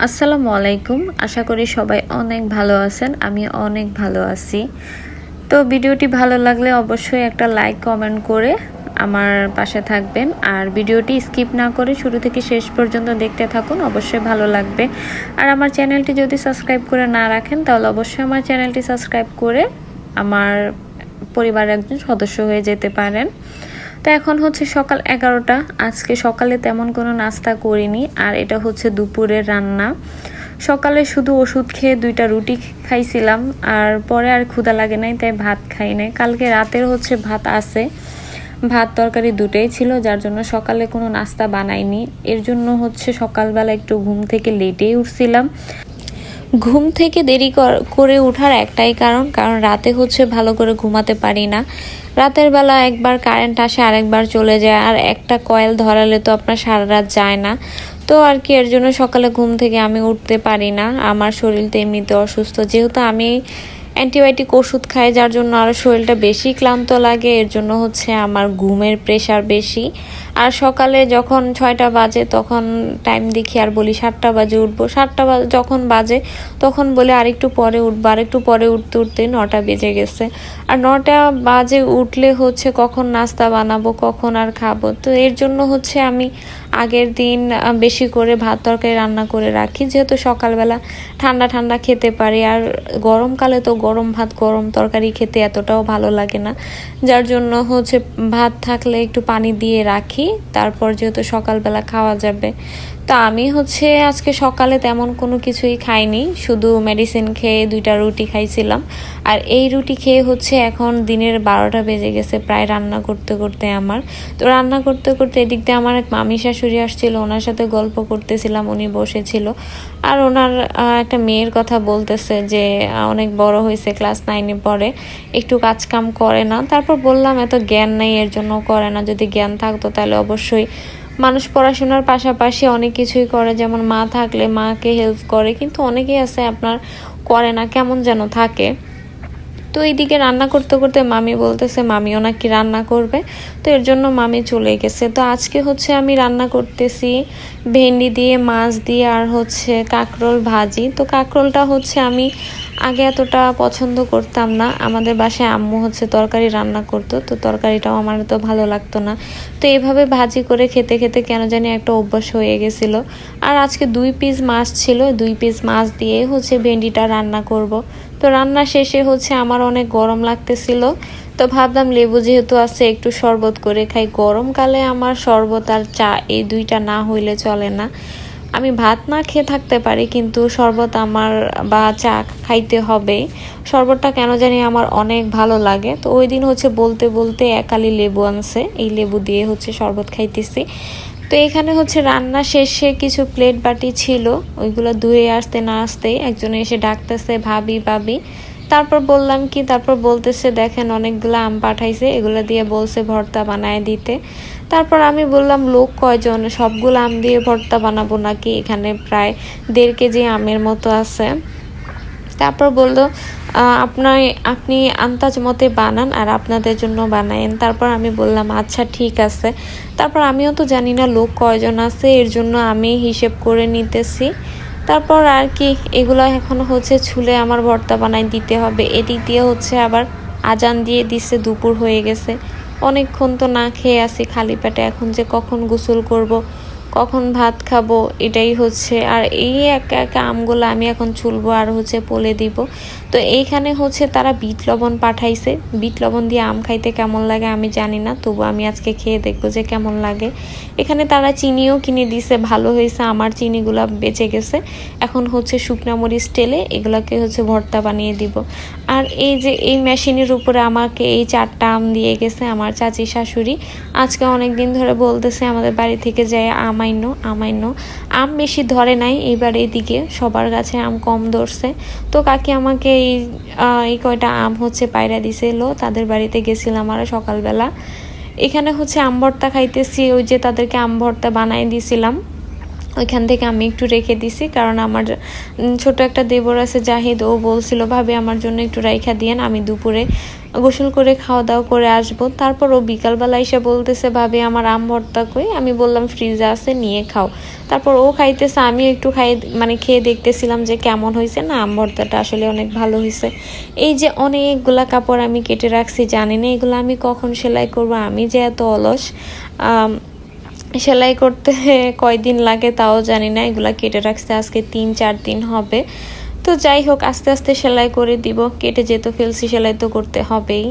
আসসালামু আলাইকুম। আশা করি সবাই অনেক ভালো আছেন। আমি অনেক ভালো আছি। তো ভিডিওটি ভালো লাগলে অবশ্যই একটা লাইক কমেন্ট করে আমার পাশে থাকবেন। আর ভিডিওটি স্কিপ না করে শুরু থেকে শেষ পর্যন্ত দেখতে থাকুন, অবশ্যই ভালো লাগবে। আর আমার চ্যানেলটি যদি সাবস্ক্রাইব করে না রাখেন তাহলে অবশ্যই আমার চ্যানেলটি সাবস্ক্রাইব করে আমার পরিবারের একজন সদস্য হয়ে যেতে পারেন। তো এখন হচ্ছে সকাল 11টা। আজকে সকালে তেমন কোনো নাস্তা করিনি, আর এটা হচ্ছে দুপুরের রান্না। সকালে শুধু ওষুধ খেয়ে 2টা রুটি খাইছিলাম, আর পরে আর ক্ষুধা লাগে নাই, তাই ভাত খাই নাই। কালকে রাতের হচ্ছে ভাত আছে, ভাত তরকারি দুটোই ছিল, যার জন্য সকালে কোনো নাস্তা বানাইনি। এর জন্য হচ্ছে সকালবেলা একটু ঘুম থেকে লেটেই উঠছিলাম। ঘুম থেকে দেরি করে ওঠার একটাই কারণ রাতে হচ্ছে ভালো করে ঘুমাতে পারি না। রাতের বেলা একবার কারেন্ট আসে, আরেকবার চলে যায়, আর একটা কয়েল ধরালে তো আপনার সারা রাত যায় না। তো আর কি, এর জন্য সকালে ঘুম থেকে আমি উঠতে পারি না। আমার শরীরটা এমনিতে অসুস্থ, যেহেতু আমি অ্যান্টিবায়োটিক ওষুধ খাই, যার জন্য আরও শরীরটা বেশি ক্লান্ত লাগে। এর জন্য হচ্ছে আমার ঘুমের প্রেশার বেশি। আর সকালে যখন 6টা বাজে তখন টাইম দেখি আর বলি 7টা বাজে উঠবো। 7টা যখন বাজে তখন বলে আরেকটু পরে উঠবো। আরেকটু পরে উঠতে উঠতে 9টা বেজে গেছে। আর 9টা বাজে উঠলে হচ্ছে কখন নাস্তা বানাবো, কখন আর খাবো। তো এর জন্য হচ্ছে আমি আগের দিন বেশি করে ভাত তরকারি রান্না করে রাখি, যেহেতু সকালবেলা ঠান্ডা ঠান্ডা খেতে পারি। আর গরমকালে তো গরম ভাত গরম তরকারি খেতে এতটাও ভালো লাগে না, যার জন্য হচ্ছে ভাত থাকলে একটু পানি দিয়ে রাখি, তারপর যেহেতু সকালবেলা খাওয়া যাবে। তো আমি হচ্ছে আজকে সকালে তেমন কোনো কিছুই খাইনি, শুধু মেডিসিন খেয়ে 2টা রুটি খাইছিলাম। আর এই রুটি খেয়ে হচ্ছে এখন দিনের 12টা বেজে গেছে প্রায় রান্না করতে করতে আমার। তো রান্না করতে করতে এদিক দিয়ে আমার এক মামি শাশুড়ি আসছিল, ওনার সাথে গল্প করতেছিলাম। উনি বসেছিল আর ওনার একটা মেয়ের কথা বলতেছে যে অনেক বড় হয়েছে, ক্লাস 9-এ পড়ে, একটু কাজকাম করে না। তারপর বললাম এত জ্ঞান নেই, এর জন্য করে না। যদি জ্ঞান থাকতো তাহলে অবশ্যই মানুষ পড়াশোনার পাশাপাশি অনেক কিছুই করে, যেমন মা থাকলে মাকে হেল্প করে, কিন্তু অনেকেই আছে আপনার করে না, কেমন যেন থাকে। তো এইদিকে রান্না করতে করতে মামি বলতেছে মামিও নাকি রান্না করবে, তো এর জন্য মামি চলে গেছে। তো আজকে হচ্ছে আমি রান্না করতেছি ভেন্ডি দিয়ে, মাছ দিয়ে, আর হচ্ছে কাঁকরোল ভাজি। তো কাঁকরোলটা হচ্ছে আমি আগে এতটা পছন্দ করতাম না। আমাদের বাসায় আম্মু হচ্ছে তরকারি রান্না করতো, তো তরকারিটাও আমার তো ভালো লাগতো না। তো এইভাবে ভাজি করে খেতে খেতে কেন জানি একটা অভ্যাস হয়ে গেছিলো। আর আজকে 2 পিস মাছ ছিল, 2 পিস মাছ দিয়ে হচ্ছে ভেন্ডিটা রান্না করব। তো রান্না শেষে হচ্ছে আমার অনেক গরম লাগতেছিল, তো ভাবলাম লেবু যেহেতু আছে একটু শরবত করে খাই। গরমকালে আমার শরবত আর চা এই 2টা না হইলে চলে না। আমি ভাত না খেয়ে থাকতে পারি, কিন্তু শরবত আমার বা চা খাইতে হবে। শরবতটা কেন জানি আমার অনেক ভালো লাগে। তো ওই দিন হচ্ছে বলতে বলতে একালি লেবু আনছে, এই লেবু দিয়ে হচ্ছে শরবত খাইতেছি। তো এখানে হচ্ছে রান্না শেষে কিছু প্লেট বাটি ছিল, ওইগুলো ধুয়ে আসতে না আসতেই একজনে এসে ডাকতেছে ভাবি ভাবি। তারপর বললাম কি, তারপর বলতেছে দেখেন অনেকগুলো আম পাঠাইছে, এগুলো দিয়ে বলছে ভর্তা বানায় দিতে। তারপর আমি বললাম লোক কয়জন, সবগুলো আম দিয়ে ভর্তা বানাবো নাকি, এখানে প্রায় 1.5 কেজি আমের মতো আছে। তারপর বললো আপনি আন্দাজ মতে বানান আর আপনাদের জন্য বানায়েন। তারপর আমি বললাম আচ্ছা ঠিক আছে। তারপর আমিও তো জানি না লোক কয়জন আছে, এর জন্য আমি হিসেব করে নিতেছি। তারপর আর কি, এগুলো এখন হচ্ছে ছুলে আমার ভর্তা বানাই দিতে হবে। এদিক দিয়ে হচ্ছে আবার আজান দিয়ে দিচ্ছে, দুপুর হয়ে গেছে। অনেকক্ষণ তো না খেয়ে আসি খালি পেটে, এখন যে কখন গোসল করব, কখন ভাত খাবো, এটাই হচ্ছে। আর এই একা একা আমগুলো আমি এখন ছুলবো আর হচ্ছে পলে দিব। তো এইখানে হচ্ছে তারা বিট লবণ পাঠাইছে। বিট লবণ দিয়ে আম খাইতে কেমন লাগে আমি জানি না, তবু আমি আজকে খেয়ে দেখবো যে কেমন লাগে। এখানে তারা চিনিও কিনে দিছে, ভালো হয়েছে, আমার চিনিগুলা বেঁচে গেছে। এখন হচ্ছে শুকনা মরিচ টেলে এগুলাকে হচ্ছে ভর্তা বানিয়ে দিব। আর এই যে এই মেশিনের উপরে আমাকে এই 4টা আম দিয়ে গেছে আমার চাচি শাশুড়ি। আজকে অনেক দিন ধরে বলতেছে আমাদের বাড়ি থেকে যায় আমাইনো আমাইনো। আম বেশি ধরে নাই এবার, এদিকে সবার গাছে আম কম ধরছে। তো কাকি আমাকে এই কয়টা আম হচ্ছে পায়রা দিছিল, তাদের বাড়িতে গেছিলাম আর সকালবেলা। এখানে হচ্ছে আম ভর্তা খাইতেছি, ওই যে তাদেরকে আম ভর্তা বানাই দিছিলাম। ওইখান থেকে আমি একটু রেখে দিছি, কারণ আমার ছোট একটা দেবর আছে জাহিদ, ও বলছিল ভাবে আমার জন্য একটু রাইখা দিয়েন, আমি দুপুরে গোসল করে খাওয়া দাওয়া করে আসবো। তারপর ও বিকালবেলা এসে বলতেছে ভাবে আমার আম ভর্তা কই, আমি বললাম ফ্রিজে আছে নিয়ে খাও। তারপর ও খাইতেছে, আমি একটু খেয়ে দেখতেছিলাম যে কেমন হয়েছে। না, আম ভর্তাটা আসলে অনেক ভালো হয়েছে। এই যে অনেকগুলা কাপড় আমি কেটে রাখছি, জানি না এগুলো আমি কখন সেলাই করব, আমি যে এত অলস। সেলাই করতে কয়দিন লাগে তাও জানি না, এগুলা কেটে রাখতে আজকে 3-4 দিন হবে। তো যাই হোক, আস্তে আস্তে সেলাই করে দিব, কেটে যেতে ফেলছি, সেলাই তো করতে হবেই।